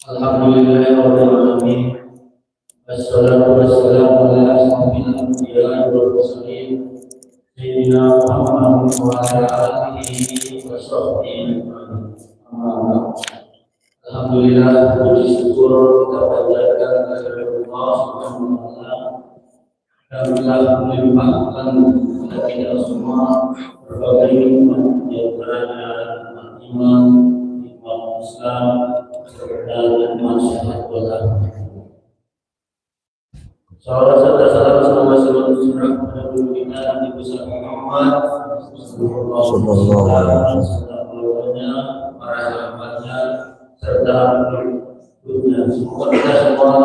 Alhamdulillahirabbil alamin. Wassalatu wassalamu ala asyrofil anbiya'i wal mursalin sayyidina Muhammad wa ala alihi wa sahbihi ajma'in. Alhamdulillah, puji syukur kita panjatkan kepada Allah Subhanahu wa taala yang telah melimpahkan kepada kita semua berbagai nikmat di antaranya iman, nikmat Islam, serta nikmat syahadat Allah. Salawat serta salam kepada guru kita Nabi besar Muhammad sallallahu alaihi wasallam, para sahabatnya serta dunia. Semoga kita semua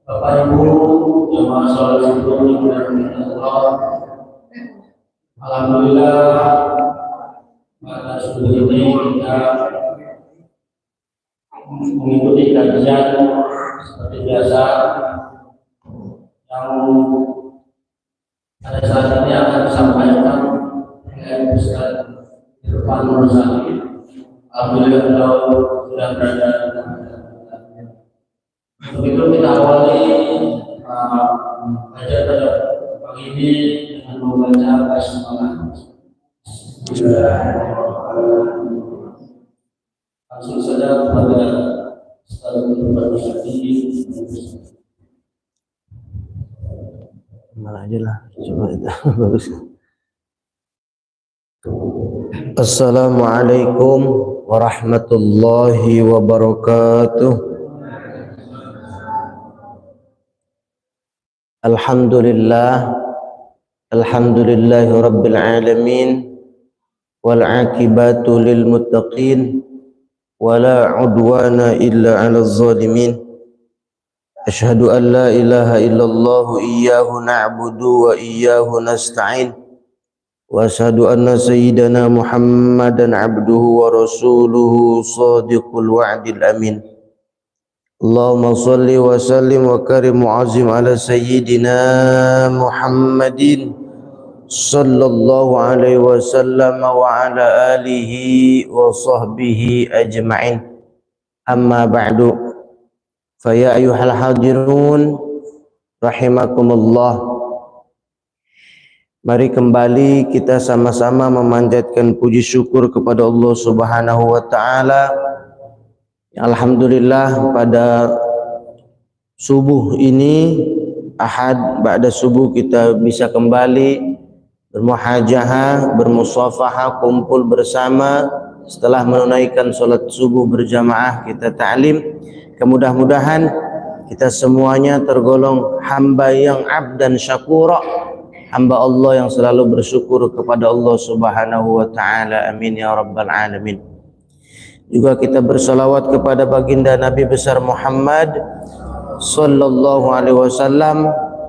Bapak Ibu jemaah salat subuh yang dirahmati Allah. Alhamdulillah pada subuh ini kita mengikuti kajian seperti biasa yang pada saat ini akan disampaikan oleh Ustaz Irfan Mursali. Alhamdulillah beliau sudah berada. Untuk itu kita awali kajian pada pagi ini dengan membaca basmalah. Langsung saja kepada Ustaz Irfan Mursali. Mana aja lah, coba itu bagus. Assalamualaikum warahmatullahi wabarakatuh. Alhamdulillahi rabbil alamin wal aqibatu lil muttaqin wala udwana illa 'alal zalimin. Asyhadu an la ilaha illallah iyyahu na'budu wa iyyahu nasta'in. Wa asyhadu anna sayyidana Muhammadan 'abduhu wa rasuluhu shadiqul wa'dil amin. Allahumma salli wa sallim wa karim mu'azzim ala sayyidina Muhammadin sallallahu alaihi wasallam wa ala alihi wa sahbihi ajma'in. Amma ba'du. Faya ayyuhal hadirun rahimakumullah. Mari kembali kita sama-sama memanjatkan puji syukur kepada Allah Subhanahu wa taala. Alhamdulillah pada subuh ini Ahad ba'da subuh kita bisa kembali bermuhajahah, bermusafahah, kumpul bersama setelah menunaikan salat subuh berjamaah kita ta'lim. Kemudah-mudahan kita semuanya tergolong hamba yang abdan syakura, hamba Allah yang selalu bersyukur kepada Allah Subhanahu wa taala. Amin ya rabbal alamin. Juga kita bersalawat kepada baginda Nabi besar Muhammad sallallahu alaihi wasallam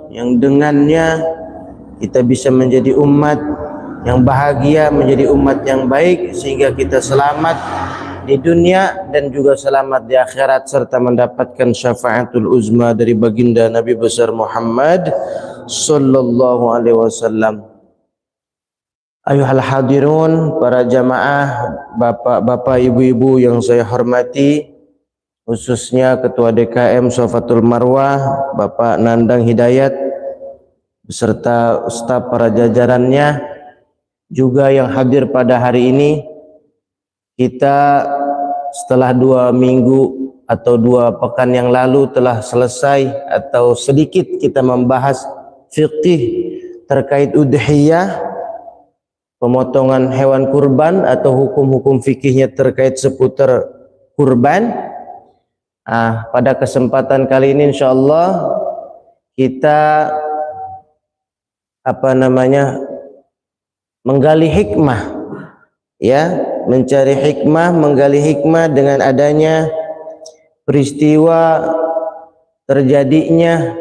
yang dengannya kita bisa menjadi umat yang bahagia, menjadi umat yang baik sehingga kita selamat di dunia dan juga selamat di akhirat serta mendapatkan syafaatul uzma dari baginda Nabi besar Muhammad sallallahu alaihi wasallam. Ayuhal hadirun, para jamaah, bapak-bapak, ibu-ibu yang saya hormati, khususnya Ketua DKM Safatul Marwah, Bapak Nandang Hidayat, beserta staf para jajarannya, juga yang hadir pada hari ini. Kita setelah 2 minggu atau 2 pekan yang lalu telah selesai atau sedikit kita membahas fiqih terkait udhiyah, pemotongan hewan kurban atau hukum-hukum fikihnya terkait seputar kurban. Pada kesempatan kali ini insyaallah kita menggali hikmah, ya, mencari hikmah, menggali hikmah dengan adanya peristiwa terjadinya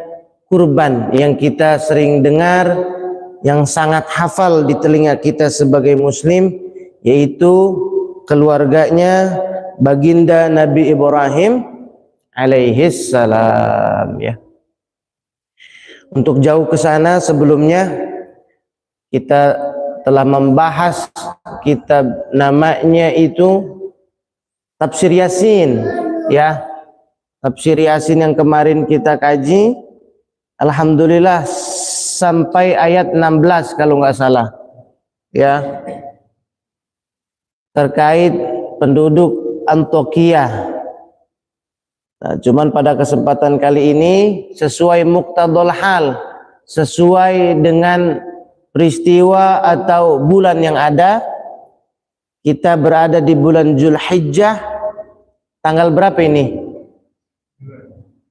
kurban yang kita sering dengar, yang sangat hafal di telinga kita sebagai muslim, yaitu keluarganya baginda Nabi Ibrahim alaihis salam, ya. Untuk jauh ke sana sebelumnya kita telah membahas kitab namanya itu Tafsir Yasin, ya. Tafsir Yasin yang kemarin kita kaji, alhamdulillah sampai ayat 16 kalau nggak salah, ya, terkait penduduk Antioquia. Nah, cuman pada kesempatan kali ini sesuai muqtadul hal, sesuai dengan peristiwa atau bulan yang ada, kita berada di bulan Zulhijjah. Tanggal berapa ini?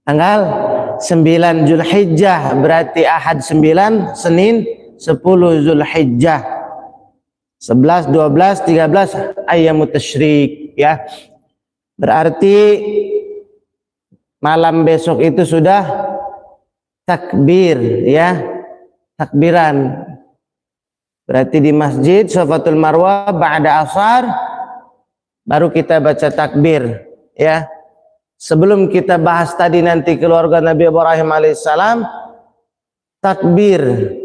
Tanggal 9 Zulhijjah, berarti Ahad 9, Senin 10 Zulhijjah. 11, 12, 13 ayyamut tasyrik, ya. Berarti malam besok itu sudah takbir, ya, takbiran. Berarti di masjid Safatul Marwah ba'da asar baru kita baca takbir, ya. Sebelum kita bahas tadi nanti keluarga Nabi Ibrahim alaihissalam, takbir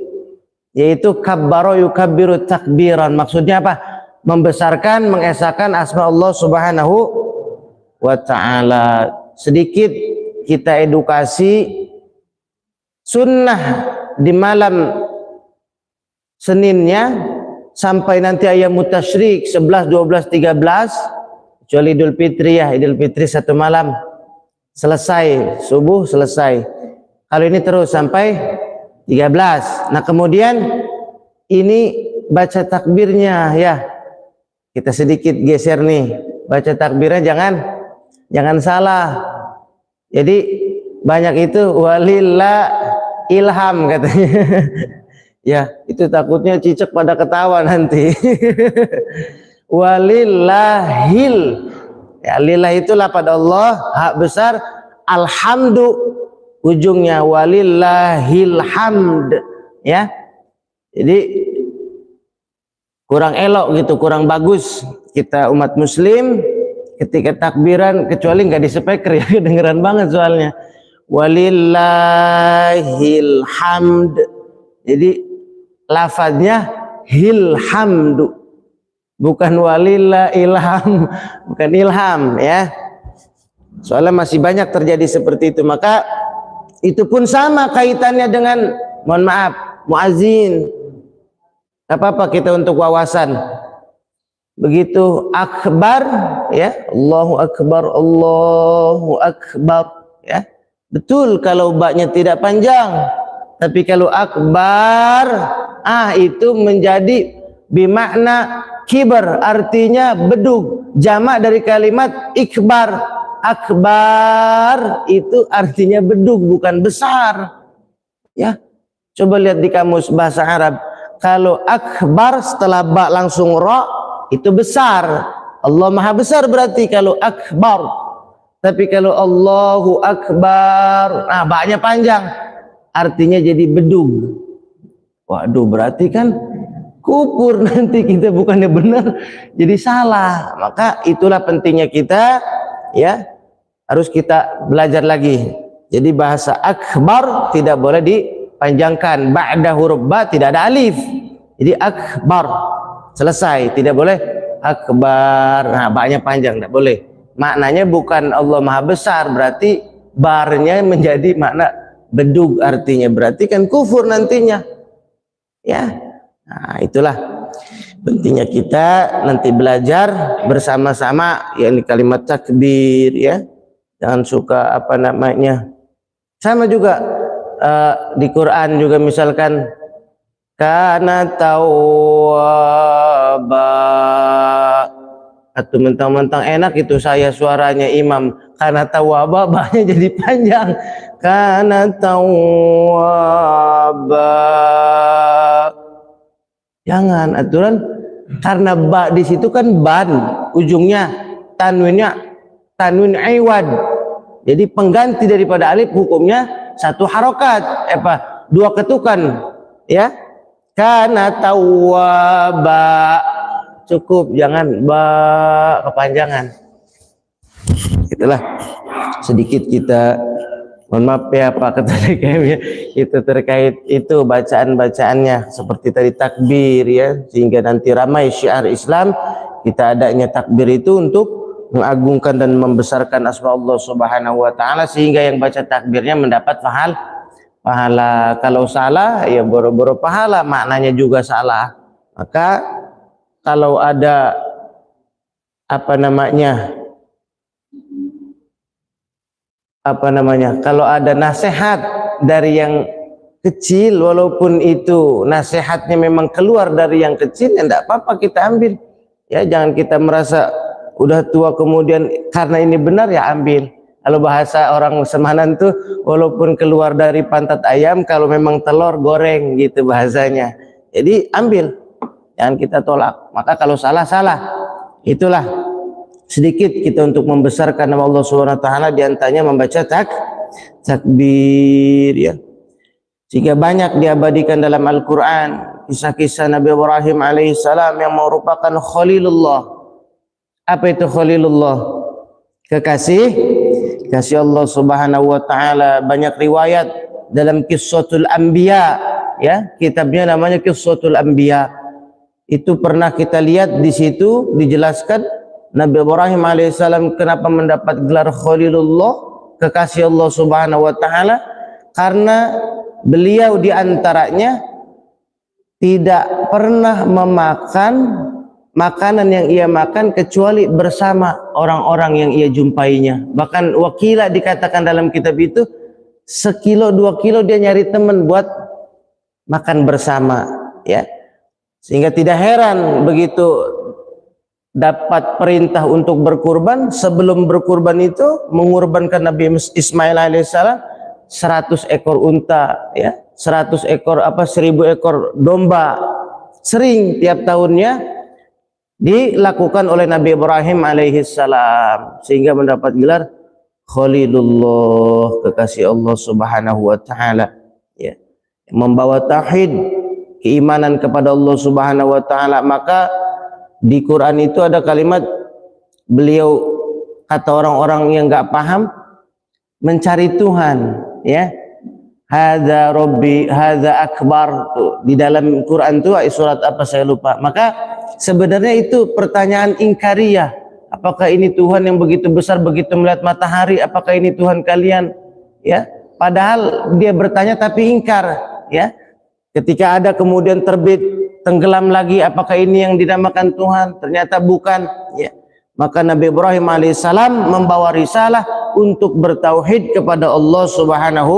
yaitu kabbaro yukabbiru takbiran, maksudnya apa? Membesarkan, mengesahkan asma Allah Subhanahu wa ta'ala. Sedikit kita edukasi sunnah di malam Seninnya sampai nanti ayyamut tasyrik 11, 12, 13, kecuali Idul Fitri, ya, Idul Fitri satu malam selesai, subuh selesai. Kalau ini terus sampai 13. Nah, kemudian ini baca takbirnya, ya. Kita sedikit geser nih. Baca takbirnya jangan salah. Jadi banyak itu walillah ilham katanya. Ya, itu takutnya cicak pada ketawa nanti. Walillahil, ya, lillah itulah pada Allah, hak besar, alhamdu ujungnya, walillahil hamd, ya. Jadi kurang elok gitu, kurang bagus kita umat muslim ketika takbiran, kecuali nggak di speaker, ya, kedengeran banget soalnya. Walillahil hamd, jadi lafadznya hilhamdu, bukan walillah ilham, bukan ilham, ya. Soalnya masih banyak terjadi seperti itu. Maka itu pun sama kaitannya dengan, mohon maaf, muazin. Apa-apa kita untuk wawasan. Begitu akbar, ya, Allahu akbar, Allahu akbar, ya. Betul kalau baknya tidak panjang. Tapi kalau akbar, itu menjadi bimakna kibar, artinya bedug, jamak dari kalimat ikbar. Akbar itu artinya bedug, bukan besar, ya. Coba lihat di kamus bahasa Arab, kalau akbar setelah ba langsung ra itu besar, Allah maha besar berarti kalau akbar. Tapi kalau Allahu akbar, ba-nya panjang, artinya jadi bedug. Waduh, berarti kan kufur nanti kita, bukannya benar jadi salah. Maka itulah pentingnya kita, ya, harus kita belajar lagi. Jadi bahasa akbar tidak boleh dipanjangkan, ba'da huruf ba tidak ada alif. Jadi akbar selesai, tidak boleh akbar, ba-nya panjang, tidak boleh. Maknanya bukan Allah maha besar, berarti barnya menjadi makna bedug, artinya berarti kan kufur nantinya, ya. Nah, itulah pentingnya kita nanti belajar bersama-sama, yakni kalimat takbir, ya. Jangan suka apa namanya. Sama juga di Quran juga, misalkan kana tawwaba, atau mentang-mentang enak itu saya suaranya imam, kana tawwaba, bahnya jadi panjang, kana tawwaba. Jangan, aturan, karena ba di situ kan ban, ujungnya tanwinnya tanwin iwad. Jadi pengganti daripada alif, hukumnya satu harokat, dua ketukan, ya. Kana tawwaba, cukup, jangan ba kepanjangan. Itulah sedikit kita Mohon maaf ya Pak Ketua DKM ya, itu terkait itu bacaan-bacaannya seperti tadi takbir ya, sehingga nanti ramai syiar Islam. Kita adanya takbir itu untuk mengagungkan dan membesarkan asma Allah Subhanahu wa taala, sehingga yang baca takbirnya mendapat pahala. Kalau salah ya boro-boro pahala, maknanya juga salah. Maka kalau ada kalau ada nasihat dari yang kecil, walaupun itu nasihatnya memang keluar dari yang kecil, ya enggak apa-apa kita ambil ya. Jangan kita merasa udah tua kemudian karena ini benar ya ambil. Kalau bahasa orang Semanan tuh, walaupun keluar dari pantat ayam, kalau memang telur goreng gitu bahasanya. Jadi ambil, jangan kita tolak. Maka kalau salah, itulah sedikit kita untuk membesarkan nama Allah Subhanahu wa taala, di antaranya membaca takbir ya. Jika banyak diabadikan dalam Al-Qur'an kisah-kisah Nabi Ibrahim alaihissalam yang merupakan Khalilullah. Apa itu Khalilullah? Kekasih Allah Subhanahu wa taala. Banyak riwayat dalam Qissatul Anbiya ya, kitabnya namanya Qissatul Anbiya. Itu pernah kita lihat di situ dijelaskan Nabi Ibrahim alaihissalam kenapa mendapat gelar Khalilullah, kekasih Allah Subhanahu wa taala, karena beliau diantaranya tidak pernah memakan makanan yang ia makan kecuali bersama orang-orang yang ia jumpainya. Bahkan wakila dikatakan dalam kitab itu, 1 kilo 2 kilo dia nyari teman buat makan bersama ya. Sehingga tidak heran begitu dapat perintah untuk berkurban, sebelum berkurban itu mengorbankan Nabi Ismail alaihissalam 100 ekor unta ya, 100 ekor 1000 ekor domba. Sering tiap tahunnya dilakukan oleh Nabi Ibrahim alaihissalam, sehingga mendapat gelar Khalilullah, kekasih Allah Subhanahu wa taala ya. Membawa tauhid, keimanan kepada Allah Subhanahu wa taala. Maka di Quran itu ada kalimat beliau, kata orang-orang yang enggak paham, mencari Tuhan ya. Hadza Rabbi, hadza akbar. Tuh, di dalam Quran itu surat apa saya lupa. Maka sebenarnya itu pertanyaan ingkariyah. Apakah ini Tuhan yang begitu besar, begitu melihat matahari? Apakah ini Tuhan kalian? Ya, padahal dia bertanya tapi ingkar ya. Ketika ada kemudian terbit, tenggelam lagi, apakah ini yang dinamakan Tuhan? Ternyata bukan ya. Maka Nabi Ibrahim alaihissalam membawa risalah untuk bertauhid kepada Allah Subhanahu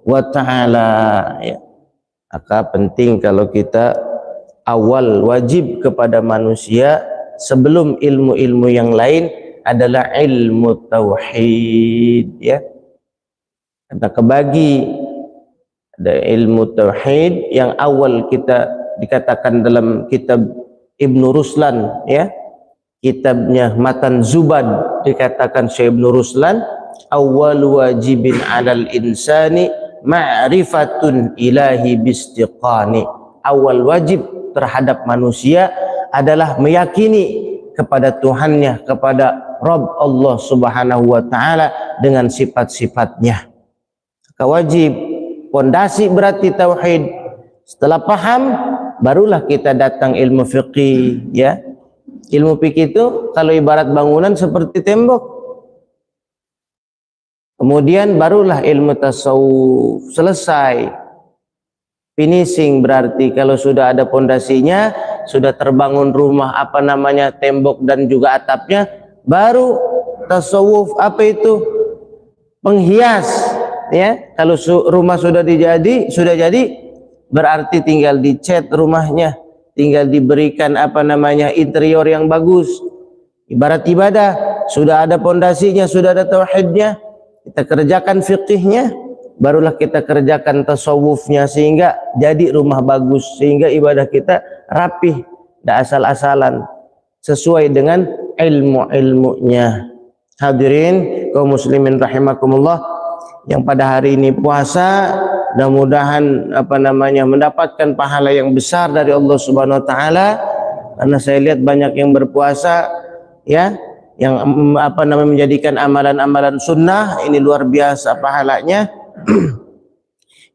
wa taala ya. Maka penting kalau kita awal wajib kepada manusia sebelum ilmu-ilmu yang lain adalah ilmu tauhid ya. Kita kebagi, ada ilmu tauhid yang awal kita dikatakan dalam kitab Ibnu Ruslan ya, kitabnya Matan Zubad, dikatakan Syekh Ibnu Ruslan, awal wajibin 'alal insani ma'rifatun ilahi bistiqani. Awal wajib terhadap manusia adalah meyakini kepada Tuhannya, kepada Rabb Allah Subhanahu wa taala dengan sifat-sifatnya. Wajib, pondasi berarti tauhid. Setelah paham, barulah kita datang ilmu fiqih ya. Ilmu fikih itu kalau ibarat bangunan seperti tembok. Kemudian barulah ilmu tasawuf, selesai. Finishing berarti kalau sudah ada pondasinya, sudah terbangun rumah tembok dan juga atapnya, baru tasawuf. Apa itu? Penghias ya. Kalau rumah sudah jadi, berarti tinggal dicat rumahnya, tinggal diberikan interior yang bagus. Ibarat ibadah, sudah ada pondasinya, sudah ada tauhidnya, kita kerjakan fikihnya, barulah kita kerjakan tasawufnya, sehingga jadi rumah bagus, sehingga ibadah kita rapih, tidak asal-asalan, sesuai dengan ilmu-ilmunya. Hadirin kaum muslimin rahimakumullah, yang pada hari ini puasa, mudah-mudahan mendapatkan pahala yang besar dari Allah Subhanahu wa taala. Karena saya lihat banyak yang berpuasa ya, yang menjadikan amalan-amalan sunnah ini luar biasa pahalanya.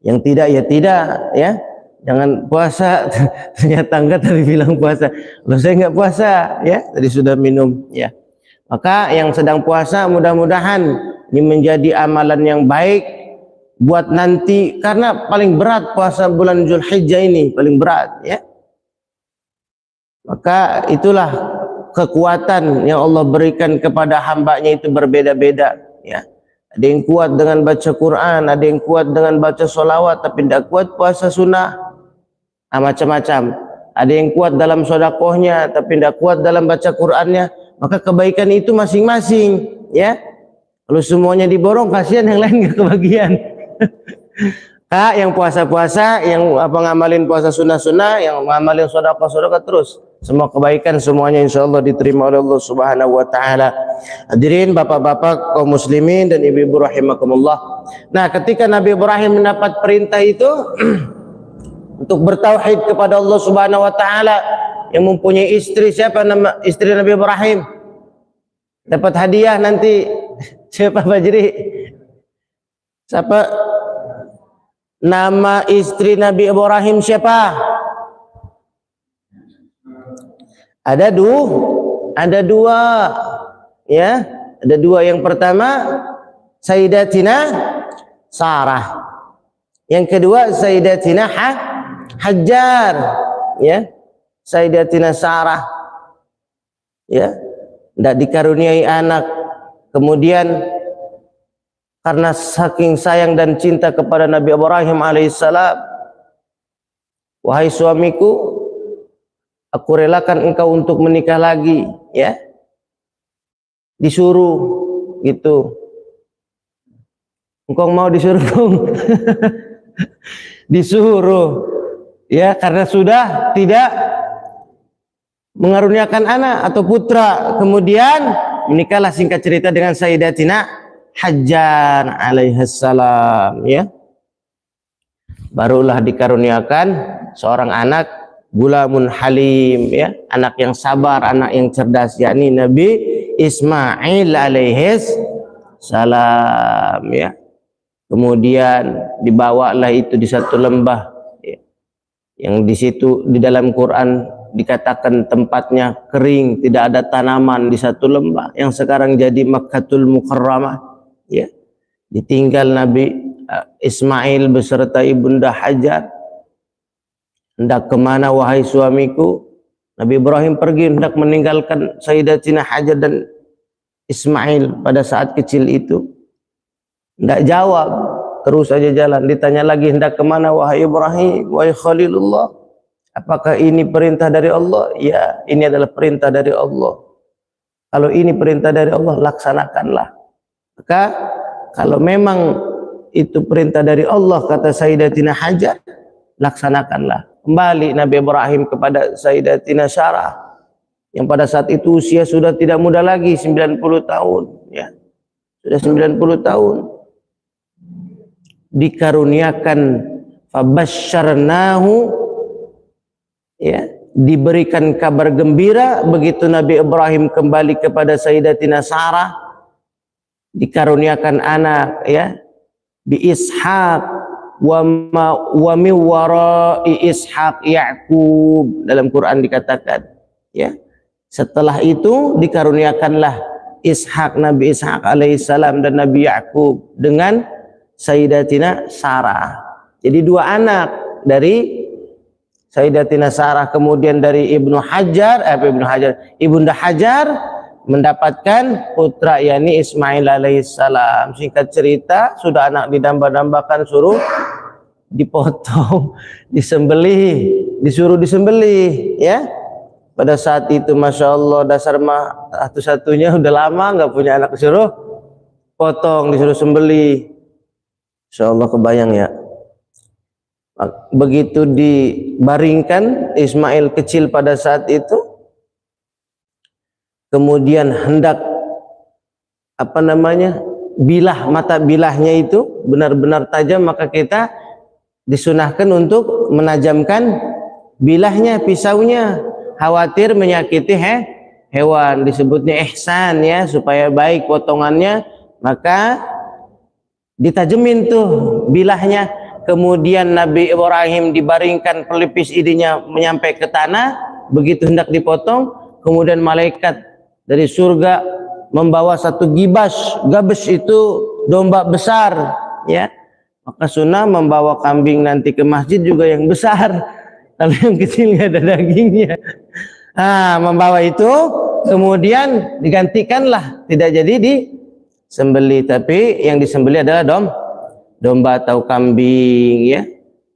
Yang tidak ya tidak, ya. Jangan puasa ternyata enggak tapi bilang puasa. Loh saya enggak puasa, ya. Tadi sudah minum, ya. Maka yang sedang puasa mudah-mudahan ini menjadi amalan yang baik buat nanti, karena paling berat puasa bulan Zulhijjah ini, paling berat, ya. Maka itulah kekuatan yang Allah berikan kepada hambanya itu berbeda-beda, ya. Ada yang kuat dengan baca Quran, ada yang kuat dengan baca solawat, tapi tidak kuat puasa sunnah, macam-macam. Ada yang kuat dalam sodakohnya, tapi tidak kuat dalam baca Qurannya. Maka kebaikan itu masing-masing, ya. Kalau semuanya diborong, kasihan yang lain nggak kebagian. Kak, yang puasa-puasa, yang ngamalin puasa sunnah-sunnah, yang ngamalin sodakoh-sodakoh terus. Semua kebaikan semuanya insyaallah diterima oleh Allah Subhanahu wa taala. Hadirin bapak-bapak kaum muslimin dan ibu-ibu rahimakumullah. Nah, ketika Nabi Ibrahim mendapat perintah itu untuk bertauhid kepada Allah Subhanahu wa taala, yang mempunyai istri, siapa nama istri Nabi Ibrahim? Dapat hadiah nanti. Siapa Fajri? Siapa? Nama istri Nabi Ibrahim siapa? Ada dua, ya. Ada dua. Yang pertama Sayyidatina Sarah. Yang kedua Sayyidatina Hajar, ya. Sayyidatina Sarah, ya, tidak dikaruniai anak. Kemudian karena saking sayang dan cinta kepada Nabi Ibrahim alaihissalam, wahai suamiku, aku relakan engkau untuk menikah lagi, ya. Disuruh gitu. Engkau mau disuruh? Disuruh, ya, karena sudah tidak mengaruniakan anak atau putra. Kemudian menikahlah singkat cerita dengan Sayyidatina Hajar alaihissalam, ya. Barulah dikaruniakan seorang anak, gulamun halim, ya, anak yang sabar, anak yang cerdas, yakni Nabi Ismail alaihissalam, ya. Kemudian dibawalah itu di satu lembah, ya, yang di situ di dalam Quran dikatakan tempatnya kering, tidak ada tanaman, di satu lembah yang sekarang jadi Makkatul Mukarramah, ya. Ditinggal Nabi Ismail beserta ibunda Hajar. Hendak kemana wahai suamiku? Nabi Ibrahim pergi hendak meninggalkan Sayyidatina Hajar dan Ismail pada saat kecil itu. Hendak jawab, terus saja jalan. Ditanya lagi, hendak kemana wahai Ibrahim, wahai Khalilullah? Apakah ini perintah dari Allah? Ya, ini adalah perintah dari Allah. Kalau ini perintah dari Allah, laksanakanlah. Maka kalau memang itu perintah dari Allah, kata Sayyidatina Hajar, laksanakanlah. Kembali Nabi Ibrahim kepada Sayyidatina Sarah, yang pada saat itu usia sudah tidak muda lagi, 90 tahun, ya. Sudah 90 tahun. Dikaruniakan fabasyarnahu, ya, diberikan kabar gembira begitu Nabi Ibrahim kembali kepada Sayyidatina Sarah, dikaruniakan anak, ya, bi Ishaq wa min wara'i Ishaq Ya'qub. Dalam Quran dikatakan, ya, setelah itu dikaruniakanlah Ishaq, Nabi Ishaq alaihissalam, dan Nabi Ya'qub dengan Sayyidatina Sarah. Jadi dua anak dari Sayyidatina Sarah, kemudian dari Ibunda Hajar mendapatkan putra, yakni Ismail alaihissalam. Singkat cerita, sudah anak didamba-dambakan, suruh dipotong, disembelih, disuruh disembelih, ya. Pada saat itu Masya Allah, dasar mah satu-satunya udah lama nggak punya anak, disuruh potong, disuruh sembelih. Insya Allah kebayang, ya. Begitu dibaringkan Ismail kecil pada saat itu, kemudian hendak bilah, mata bilahnya itu benar-benar tajam, maka kita disunahkan untuk menajamkan bilahnya, pisaunya, khawatir menyakiti hewan, disebutnya ihsan ya, supaya baik potongannya, maka ditajemin tuh bilahnya. Kemudian Nabi Ibrahim dibaringkan pelipis ininya menyampai ke tanah, begitu hendak dipotong, kemudian malaikat dari surga membawa satu gabes itu domba besar ya. Maka sunnah membawa kambing nanti ke masjid juga yang besar, kalau yang kecil nggak ada dagingnya. Nah, membawa itu kemudian digantikanlah, tidak jadi disembeli, tapi yang disembeli adalah domba atau kambing ya.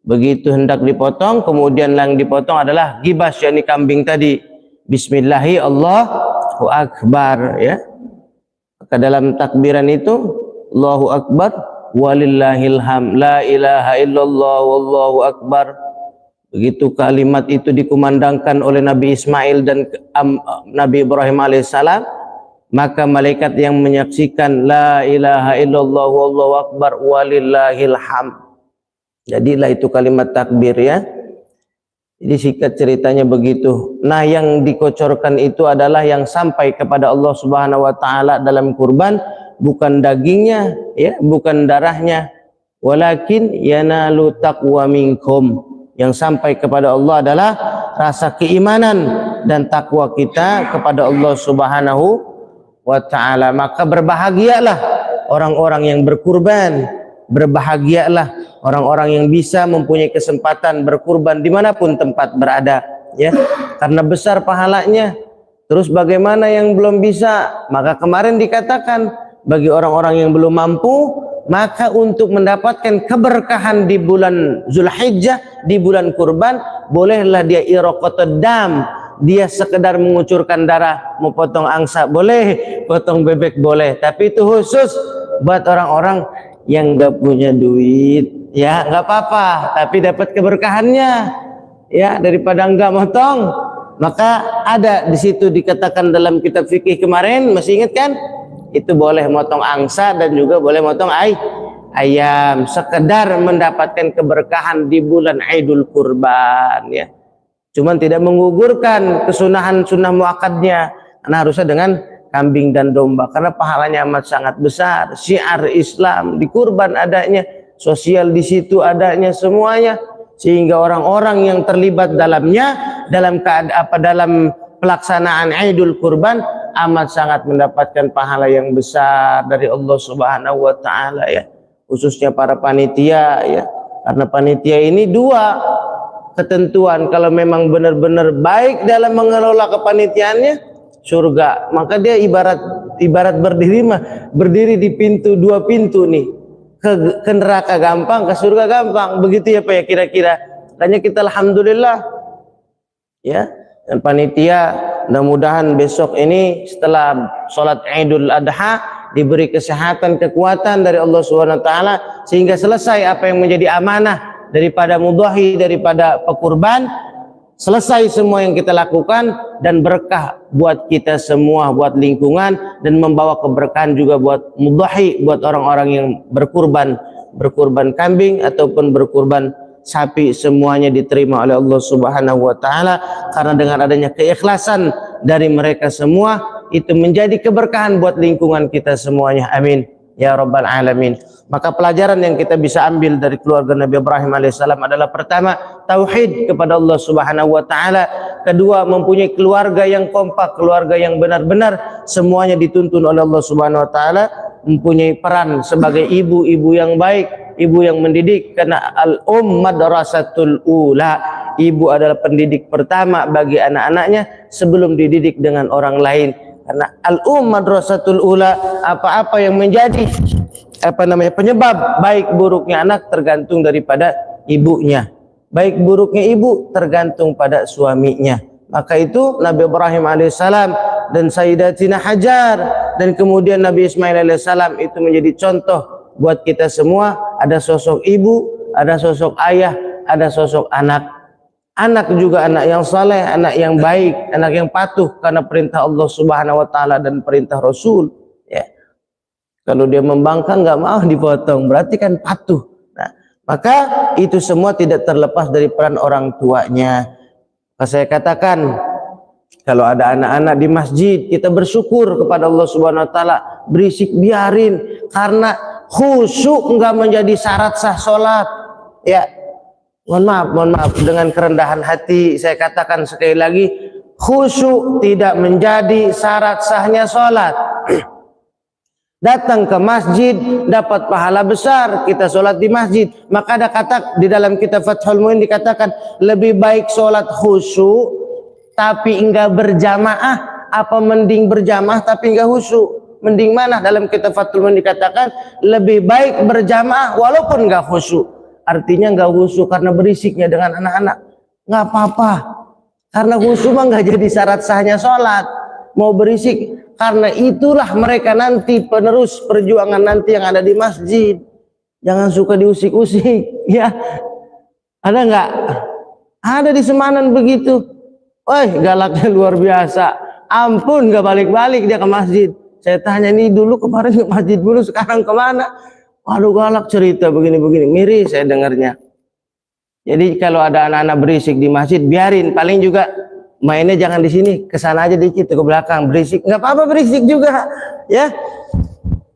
Begitu hendak dipotong, kemudian yang dipotong adalah gibas, yakni kambing tadi. Bismillahi Allahu Akbar ya. Maka dalam takbiran itu Allahu Akbar walillahil hamd, la ilaha illallah wallahu akbar. Begitu kalimat itu dikumandangkan oleh Nabi Ismail dan Nabi Ibrahim alaihissalam, maka malaikat yang menyaksikan la ilaha illallah wallahu akbar walillahil hamd. Jadilah itu kalimat takbir ya. Jadi singkat ceritanya begitu. Nah, yang dikocorkan itu adalah yang sampai kepada Allah Subhanahu wa taala dalam kurban, bukan dagingnya ya, bukan darahnya, walakin yanalu taqwa minkum. Yang sampai kepada Allah adalah rasa keimanan dan takwa kita kepada Allah Subhanahu wa taala. Maka berbahagialah orang-orang yang berkurban, berbahagialah orang-orang yang bisa mempunyai kesempatan berkurban dimanapun tempat berada ya, karena besar pahalanya. Terus bagaimana yang belum bisa? Maka kemarin dikatakan bagi orang-orang yang belum mampu, maka untuk mendapatkan keberkahan di bulan Zulhijjah, di bulan kurban, bolehlah dia iraqatud dam, dia sekedar mengucurkan darah, mau potong angsa boleh, potong bebek boleh, tapi itu khusus buat orang-orang yang nggak punya duit ya, nggak apa-apa, tapi dapat keberkahannya ya, daripada nggak motong. Maka ada di situ dikatakan dalam kitab fikih kemarin, masih ingat kan? Itu boleh motong angsa dan juga boleh motong ayam, sekedar mendapatkan keberkahan di bulan Idul Kurban ya. Cuman tidak menggugurkan kesunahan sunnah muakkadnya, karena harusnya dengan kambing dan domba, karena pahalanya amat sangat besar. Syiar Islam di kurban adanya, sosial di situ adanya, semuanya, sehingga orang-orang yang terlibat dalamnya dalam pelaksanaan Idul Kurban amat sangat mendapatkan pahala yang besar dari Allah Subhanahu wa taala ya, khususnya para panitia ya. Karena panitia ini dua ketentuan, kalau memang benar-benar baik dalam mengelola kepanitiaannya, surga. Maka dia ibarat berdiri di pintu, dua pintu nih, ke neraka gampang, ke surga gampang. Begitu ya Pak ya kira-kira. Makanya kita alhamdulillah ya, dan panitia mudah-mudahan besok ini setelah sholat Idul Adha diberi kesehatan, kekuatan dari Allah Subhanahu wa taala, sehingga selesai apa yang menjadi amanah daripada mudhahi, daripada pekurban, selesai semua yang kita lakukan, dan berkah buat kita semua, buat lingkungan, dan membawa keberkahan juga buat mudhahi, buat orang-orang yang berkurban kambing ataupun berkurban sapi, semuanya diterima oleh Allah Subhanahu wa taala, karena dengan adanya keikhlasan dari mereka semua itu menjadi keberkahan buat lingkungan kita semuanya. Amin ya rabbal alamin. Maka pelajaran yang kita bisa ambil dari keluarga Nabi Ibrahim alaihissalam adalah, pertama, tauhid kepada Allah Subhanahu wa taala. Kedua, mempunyai keluarga yang kompak, keluarga yang benar-benar semuanya dituntun oleh Allah Subhanahu wa taala, mempunyai peran sebagai ibu-ibu yang baik, ibu yang mendidik, karena madrasatul ula, ibu adalah pendidik pertama bagi anak-anaknya sebelum dididik dengan orang lain. Karena madrasatul ula, apa-apa yang menjadi penyebab baik buruknya anak tergantung daripada ibunya, baik buruknya ibu tergantung pada suaminya. Maka itu Nabi Ibrahim alaihissalam dan Sayyidatina Hajar dan kemudian Nabi Ismail alaihissalam itu menjadi contoh buat kita semua. Ada sosok ibu, ada sosok ayah, ada sosok anak. Anak juga anak yang saleh, anak yang baik, anak yang patuh karena perintah Allah Subhanahu wa taala dan perintah Rasul ya. Kalau dia membangkang nggak mau dipotong, berarti kan patuh. Nah, maka itu semua tidak terlepas dari peran orang tuanya. Maka saya katakan, Kalau ada anak-anak di masjid, kita bersyukur kepada Allah Subhanahu wa taala. Berisik biarin, karena khusyuk enggak menjadi syarat sah salat. Ya. Mohon maaf dengan kerendahan hati saya katakan sekali lagi, khusyuk tidak menjadi syarat sahnya salat. Datang ke masjid dapat pahala besar kita sholat di masjid. Maka ada kata di dalam kitab Fathul Muin dikatakan lebih baik sholat khusyuk tapi enggak berjamaah apa mending berjamaah tapi enggak khusyuk. Mending mana? Dalam kitab Fathul Muin dikatakan lebih baik berjamaah walaupun enggak khusyuk. Artinya enggak khusyuk karena berisiknya dengan anak-anak. Enggak apa-apa. Karena khusyuk mah enggak jadi syarat sahnya sholat. Mau berisik karena itulah mereka nanti penerus perjuangan nanti yang ada di masjid. Jangan suka diusik-usik, ya. Ada nggak? Ada di Semanan begitu. Woi, galaknya luar biasa. Ampun, nggak balik-balik dia ke masjid. Saya tanya ini dulu kemarin ke masjid dulu, sekarang kemana? Waduh, galak cerita begini-begini. Miris saya dengarnya. Jadi kalau ada anak-anak berisik di masjid, biarin. Paling juga mainnya jangan di sini, ke sana aja dikit ke belakang, berisik nggak apa-apa, berisik juga ya.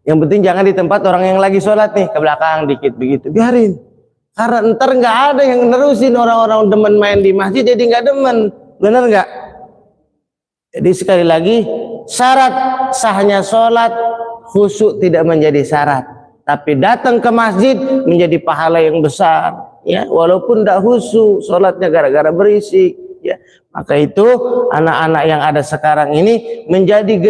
Yang penting jangan di tempat orang yang lagi sholat nih, ke belakang dikit begitu, biarin. Karena ntar nggak ada yang nerusin, orang-orang demen main di masjid jadi nggak demen, bener nggak? Jadi sekali lagi, syarat sahnya sholat khusyuk tidak menjadi syarat, tapi datang ke masjid menjadi pahala yang besar ya, walaupun tidak khusyuk sholatnya gara-gara berisik ya. Maka itu anak-anak yang ada sekarang ini menjadi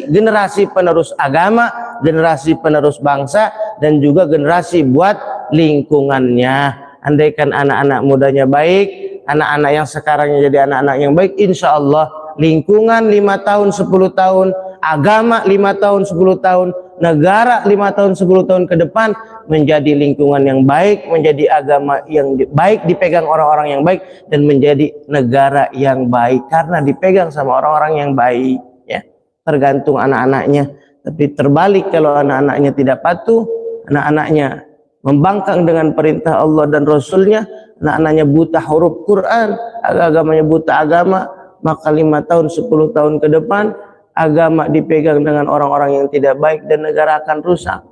generasi penerus agama, generasi penerus bangsa, dan juga generasi buat lingkungannya. Andaikan anak-anak mudanya baik, anak-anak yang sekarang jadi anak-anak yang baik, insya Allah lingkungan 5 tahun 10 tahun, agama 5 tahun 10 tahun, negara 5 tahun 10 tahun ke depan menjadi lingkungan yang baik, menjadi agama yang baik dipegang orang-orang yang baik, dan menjadi negara yang baik karena dipegang sama orang-orang yang baik ya. Tergantung anak-anaknya. Tapi terbalik kalau anak-anaknya tidak patuh, anak-anaknya membangkang dengan perintah Allah dan Rasulnya, anak-anaknya buta huruf Quran, agamanya buta agama, maka 5 tahun 10 tahun ke depan agama dipegang dengan orang-orang yang tidak baik dan negara akan rusak.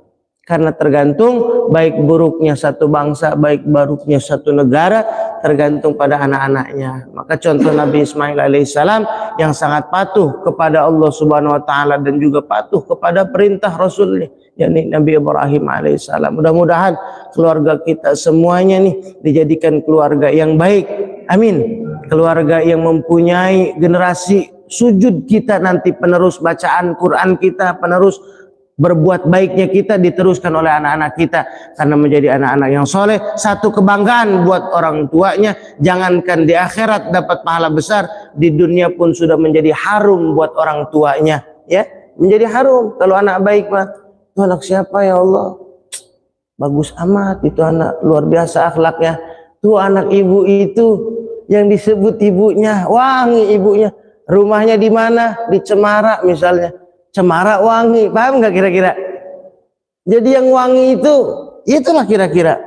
Karena tergantung baik buruknya satu bangsa, baik buruknya satu negara, tergantung pada anak-anaknya. Maka contoh Nabi Ismail alaihissalam yang sangat patuh kepada Allah Subhanahu wa taala dan juga patuh kepada perintah Rasulnya, yakni Nabi Ibrahim alaihissalam. Mudah-mudahan keluarga kita semuanya nih dijadikan keluarga yang baik. Amin. Keluarga yang mempunyai generasi sujud kita nanti, penerus bacaan Quran kita, penerus berbuat baiknya kita diteruskan oleh anak-anak kita, karena menjadi anak-anak yang soleh, satu kebanggaan buat orang tuanya. Jangankan di akhirat dapat pahala besar, di dunia pun sudah menjadi harum buat orang tuanya ya, menjadi harum. Kalau anak baik mah, itu anak siapa ya Allah, bagus amat, itu anak luar biasa akhlaknya, tuh anak ibu itu yang disebut ibunya wangi, ibunya rumahnya di mana, di Cemara misalnya, Cemara wangi, paham nggak kira-kira? Jadi yang wangi itu, itulah kira-kira.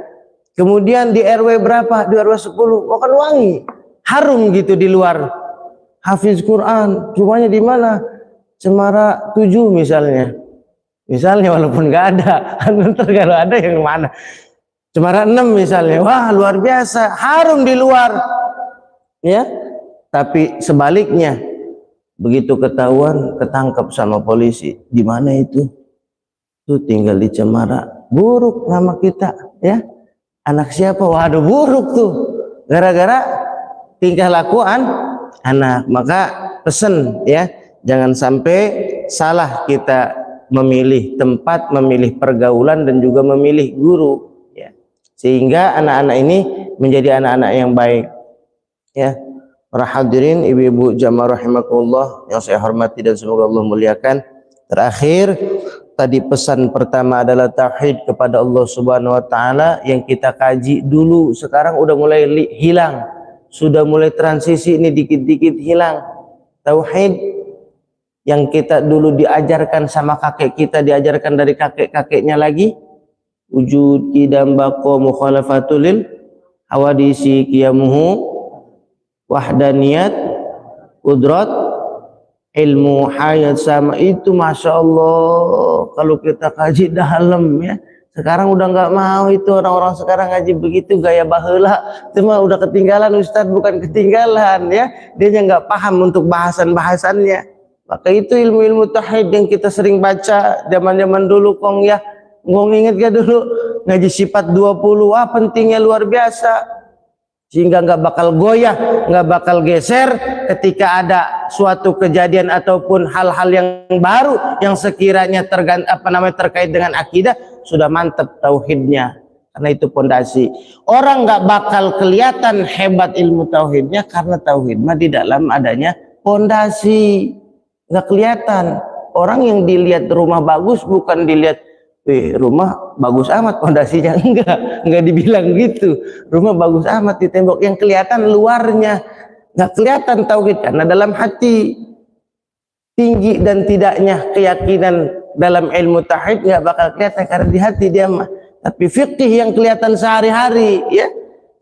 Kemudian di RW berapa? Di RW 10, oh kan wangi, harum gitu di luar. Hafiz Quran, rumahnya di mana? Cemara 7 misalnya. Misalnya walaupun nggak ada, nanti kalau ada yang mana? Cemara 6 misalnya, wah luar biasa, harum di luar. Ya, tapi sebaliknya, begitu ketahuan, ketangkap sama polisi, di mana itu? Tuh tinggal di Cemara, buruk nama kita, ya. Anak siapa? Waduh, buruk tuh. Gara-gara tingkah lakuan anak. Maka pesen ya, jangan sampai salah kita memilih tempat, memilih pergaulan, dan juga memilih guru, ya. Sehingga anak-anak ini menjadi anak-anak yang baik, ya. Para hadirin, ibu-ibu jamaah rahimakumullah yang saya hormati dan semoga Allah muliakan. Terakhir, tadi pesan pertama adalah tauhid kepada Allah Subhanahu wa taala yang kita kaji dulu, sekarang udah mulai hilang. Sudah mulai transisi ini, dikit-dikit hilang. Tauhid yang kita dulu diajarkan sama kakek kita, diajarkan dari kakek-kakeknya lagi, wujud qidam baqa mukhalafatul hawadisi qiyamuhu, wahdaniyat, qudrat, ilmu hayat sama itu, masya Allah, kalau kita kaji dalam ya. Sekarang udah nggak mau itu orang-orang sekarang ngaji begitu gaya baheula, cuma udah ketinggalan Ustadz, bukan ketinggalan ya, dia nggak paham untuk bahasan-bahasannya. Maka itu ilmu-ilmu tauhid yang kita sering baca zaman-zaman dulu kong ya, inget gak dulu ngaji sifat 20, wah pentingnya luar biasa. Sehingga nggak bakal goyah, nggak bakal geser ketika ada suatu kejadian ataupun hal-hal yang baru yang sekiranya terkait dengan akidah, sudah mantap tauhidnya. Karena itu pondasi. Orang nggak bakal kelihatan hebat ilmu tauhidnya karena tauhid mah di dalam adanya pondasi. Nggak kelihatan. Orang yang dilihat rumah bagus bukan dilihat rumah bagus amat pondasinya, enggak dibilang gitu. Rumah bagus amat di tembok, yang kelihatan luarnya, nggak kelihatan tauhid. Karena dalam hati tinggi dan tidaknya keyakinan dalam ilmu tauhid nggak bakal kelihatan karena di hati dia mah. Tapi fikih yang kelihatan sehari-hari ya,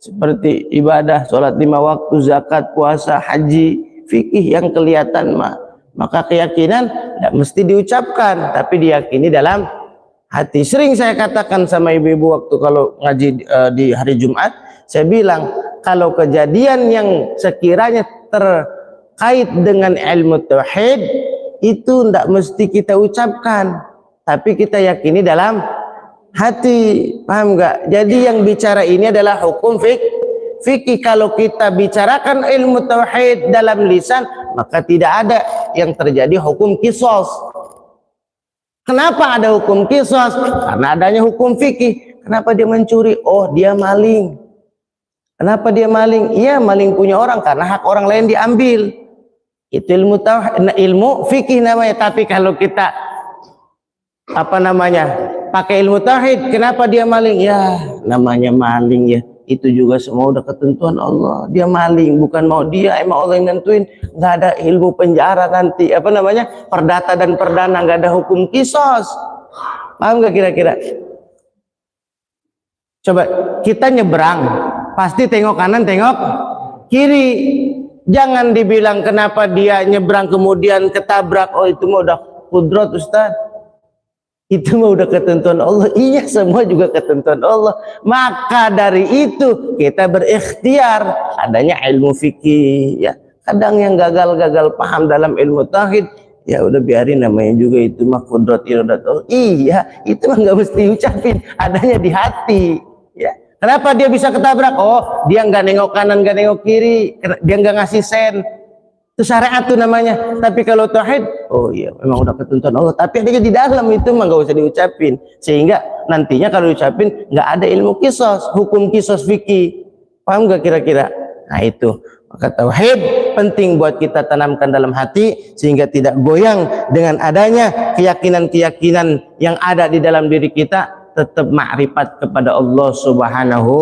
seperti ibadah, sholat 5 waktu, zakat, puasa, haji, fikih yang kelihatan mah. Maka keyakinan tidak mesti diucapkan, tapi diyakini dalam hati. Sering saya katakan sama ibu-ibu waktu kalau ngaji di hari Jumat, saya bilang kalau kejadian yang sekiranya terkait dengan ilmu tauhid itu tidak mesti kita ucapkan, tapi kita yakini dalam hati. Paham nggak? Jadi yang bicara ini adalah hukum fikih. Kalau kita bicarakan ilmu tauhid dalam lisan, maka tidak ada yang terjadi hukum qisas. Kenapa ada hukum qisas? Karena adanya hukum fikih. Kenapa dia mencuri? Oh, dia maling. Kenapa dia maling? Iya, maling punya orang karena hak orang lain diambil. Itu ilmu tauhid, ilmu fikih namanya. Tapi kalau kita pakai ilmu tauhid, kenapa dia maling? Ya, namanya maling ya. Itu juga semua udah ketentuan Allah. Dia maling, bukan mau dia, emang Allah yang nentuin. Nggak ada ilmu penjara nanti, perdata dan perdana, nggak ada hukum qisas. Paham nggak kira-kira? Coba kita nyebrang, pasti tengok kanan, tengok kiri. Jangan dibilang kenapa dia nyebrang kemudian ketabrak. Oh, itu mah udah kudrat Ustaz. Itu mah udah ketentuan Allah. Iya, semua juga ketentuan Allah. Maka dari itu kita berikhtiar adanya ilmu fikih ya. Kadang yang gagal paham dalam ilmu tauhid, ya udah biarin, namanya juga itu mah qudrat iradat Allah. Iya, itu mah nggak mesti ucapin, adanya di hati ya. Kenapa dia bisa ketabrak? Oh, dia nggak nengok kanan, nggak nengok kiri, dia nggak ngasih sen. Itu syariat tuh namanya. Tapi kalau tauhid, oh iya memang udah ketentuan Allah, tapi adanya di dalam itu mah nggak usah diucapin. Sehingga nantinya kalau diucapin nggak ada ilmu qisas, hukum qisas fikih. Paham nggak kira-kira? Nah itu. Maka tauhid penting buat kita tanamkan dalam hati sehingga tidak goyang dengan adanya keyakinan-keyakinan yang ada di dalam diri kita. Tetap makrifat kepada Allah Subhanahu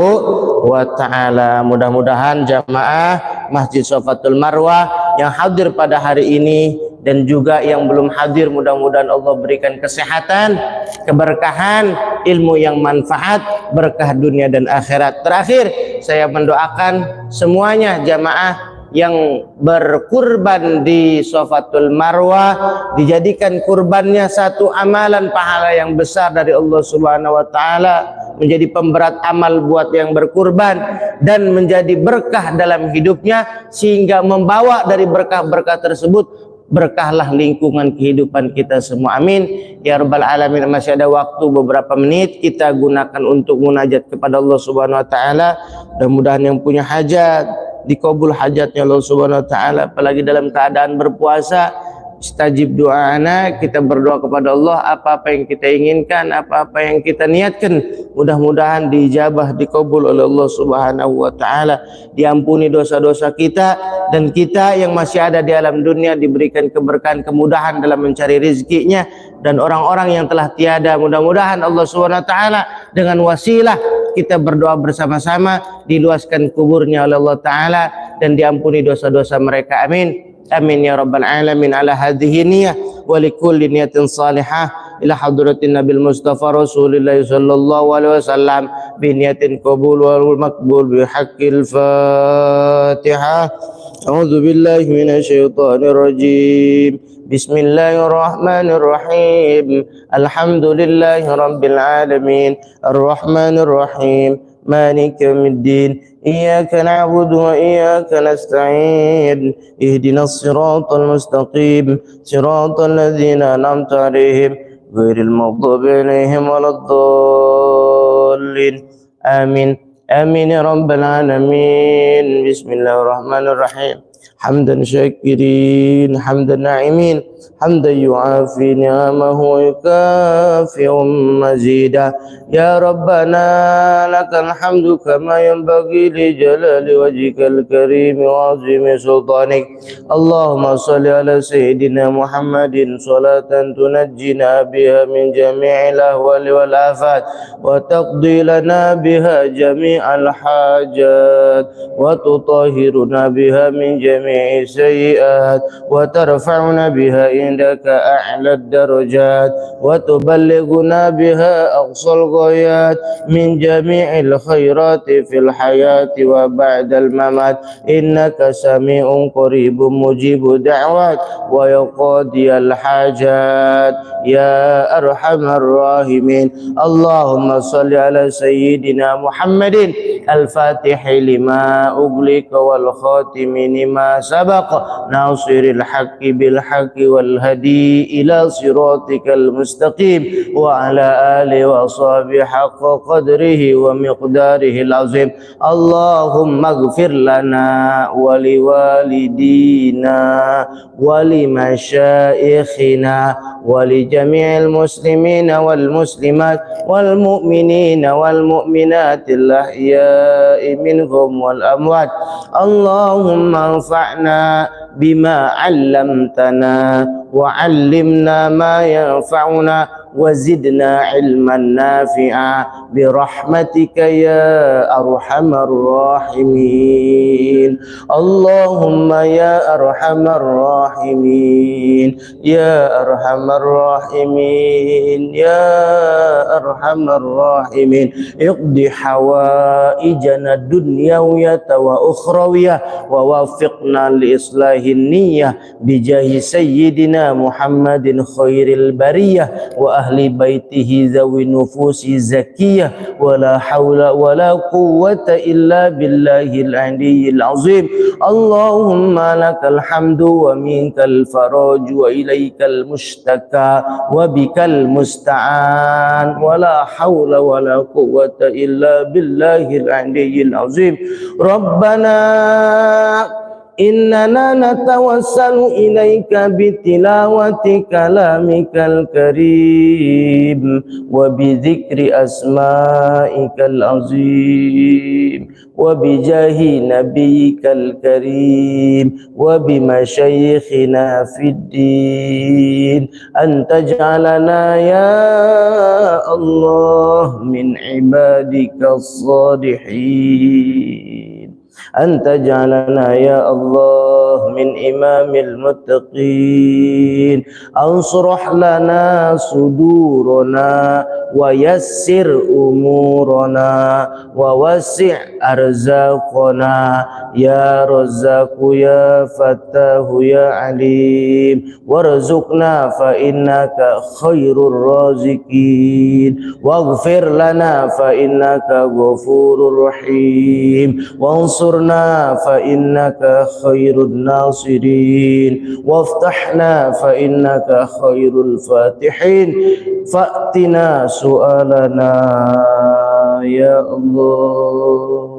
wa ta'ala. Mudah-mudahan jamaah Masjid Safatul Marwah yang hadir pada hari ini dan juga yang belum hadir, mudah-mudahan Allah berikan kesehatan, keberkahan, ilmu yang manfaat, berkah dunia dan akhirat. Terakhir saya mendoakan semuanya jamaah yang berkurban di Safatul Marwah dijadikan kurbannya satu amalan pahala yang besar dari Allah Subhanahu wa taala, menjadi pemberat amal buat yang berkurban dan menjadi berkah dalam hidupnya sehingga membawa dari berkah-berkah tersebut berkahlah lingkungan kehidupan kita semua. Amin ya rabbal alamin. Masih ada waktu beberapa menit kita gunakan untuk munajat kepada Allah Subhanahu wa taala. Mudah-mudahan yang punya hajat dikabul hajatnya Allah Subhanahu wa taala, apalagi dalam keadaan berpuasa. Istajib doana, kita berdoa kepada Allah apa-apa yang kita inginkan, apa-apa yang kita niatkan, mudah-mudahan diijabah, dikabul oleh Allah Subhanahu wa taala, diampuni dosa-dosa kita, dan kita yang masih ada di alam dunia diberikan keberkahan, kemudahan dalam mencari rezekinya, dan orang-orang yang telah tiada mudah-mudahan Allah Subhanahu wa taala dengan wasilah kita berdoa bersama-sama diluaskan kuburnya oleh Allah taala dan diampuni dosa-dosa mereka. Amin. Amin ya rabbal alamin. Ala hadhihi niyyah wa likulli niyatin salihah ila hadratin nabil mustafa rasulillah sallallahu alaihi wasallam bi niyatin qabul wal maqbul bi haqqil fatihah. أعوذ بالله من الشيطان الرجيم. بسم الله الرحمن الرحيم. الحمد لله رب العالمين الرحمن الرحيم مالك يوم الدين إياك نعبد وإياك نستعين اهدنا الصراط المستقيم صراط الذين أنعمت عليهم غير المغضوب عليهم ولا الضالين آمين آمين يا رب العالمين. بسم الله الرحمن الرحيم. حمدا شاكرين حمدا ناعمين حمدا يعافي نعمه ويكافئ مزيدا. يا ربنا لك الحمد كما ينبغي لجلال وجهك الكريم وعظيم سلطانك. اللهم صل على سيدنا محمد صلاة تنجينا بها من جميع الأهوال والآفات وتقضي لنا بها جميع الحاجات وتطهرنا بها من جميع السيئات وترفعنا بها عندك أعلى الدرجات وتبلغنا بها أقصى الغايات من جميع الخيرات في الحياة وبعد الممات. إنك سميع قريب مجيب دعوات ويقاضي الحاجات يا أرحم الراحمين. اللهم صل على سيدنا محمد الفاتح لما أغلق والخاتم لما سبق ناصر الحق بالحق والهدي إلى صراطك المستقيم وعلى آله وصحبه حق قدره ومقداره العظيم. اللهم اغفر لنا ولوالدينا ولمشايخنا ولجميع المسلمين والمسلمات والمؤمنين والمؤمنات الأحياء منهم والأموات. اللهم انفعنا بما علمتنا وعلمنا ما ينفعنا وزدنا علما نافعا برحمتك يا أرحم الراحمين. اللهم يا أرحم الراحمين يا أرحم الراحمين يا أرحم الراحمين. اقض حوائجنا الدنيوية وأخروية ووفقنا لإصلاح النية بجاه سيدنا محمد خير البرية وأهل بيته ذوي النفوس الزكية ولا حول ولا قوة إلا بالله العلي العظيم. اللهم لك الحمد ومنك الفرج وإليك المشتكى وبك المستعان ولا حول ولا قوة إلا بالله العلي العظيم. ربنا إننا نتوسل إليك بتلاوة كلامك الكريم وبذكر أسمائك العظيم وبجاه نبيك الكريم وبمشايخنا في الدين أن تجعلنا يا الله من عبادك الصالحين أن تجعلنا يا الله من إمام المتقين. أنصرح لنا صدورنا ويسر أمورنا ووسع أرزاقنا يا رزاق يا فتاه يا عليم. وارزقنا فإنك خير الرازقين واغفر لنا فإنك غفور رحيم وانصرنا فإنك خير الناصرين وافتحنا فإنك خير الفاتحين. فأتنا سؤالنا يا الله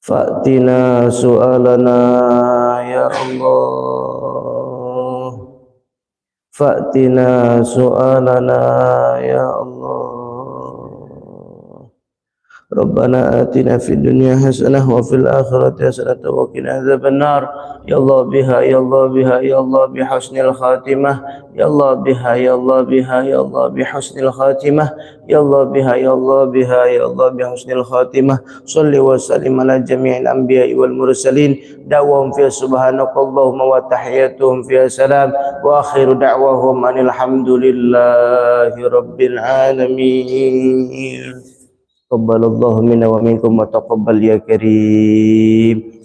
فأتنا سؤالنا يا الله فأتنا سؤالنا يا الله. ربنا آتنا في الدنيا حسنة وفي الآخرة حسنة وقنا عذاب النار. يا الله بها يا الله بها يا الله بحسن الخاتمة يا الله بها يا الله بها يا الله بحسن الخاتمة يا الله بها يا الله بها يا الله بحسن الخاتمة. صل وسلم على جميع الأنبياء والمرسلين دعوهم فيها سبحانك اللهم وتحياتهم فيها سلام وآخر دعوهم أن الحمد لله رب العالمين. Taqabbalallahu minna wa minkum wa taqabbal ya karim.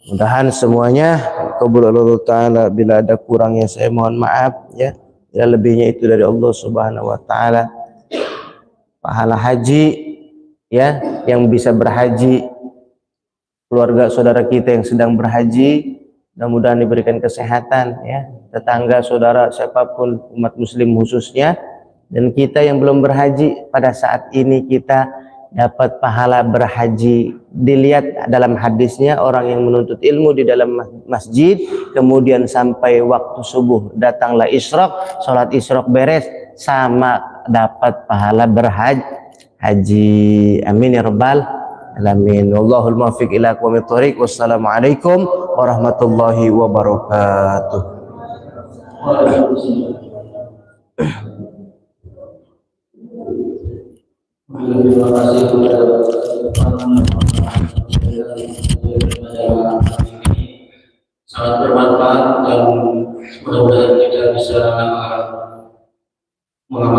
Mudahan semuanya kabul Allah Ta'ala. Bila ada kurangnya saya mohon maaf ya. Bila lebihnya itu dari Allah Subhanahu wa Ta'ala. Pahala haji ya, yang bisa berhaji, keluarga saudara kita yang sedang berhaji, mudah-mudahan diberikan kesehatan ya, tetangga saudara siapapun umat muslim khususnya, dan kita yang belum berhaji pada saat ini kita dapat pahala berhaji. Dilihat dalam hadisnya, orang yang menuntut ilmu di dalam masjid kemudian sampai waktu subuh datanglah isyraq, salat isyraq beres, sama dapat pahala berhaji. Amin ya rabbal alamin. Wallahul muwaffiq ila aqwamit thoriq. Wassalamualaikum warahmatullahi wabarakatuh. Terima kasih kepada sangat bermanfaat dan mudah-mudahan kita bisa mengamalkan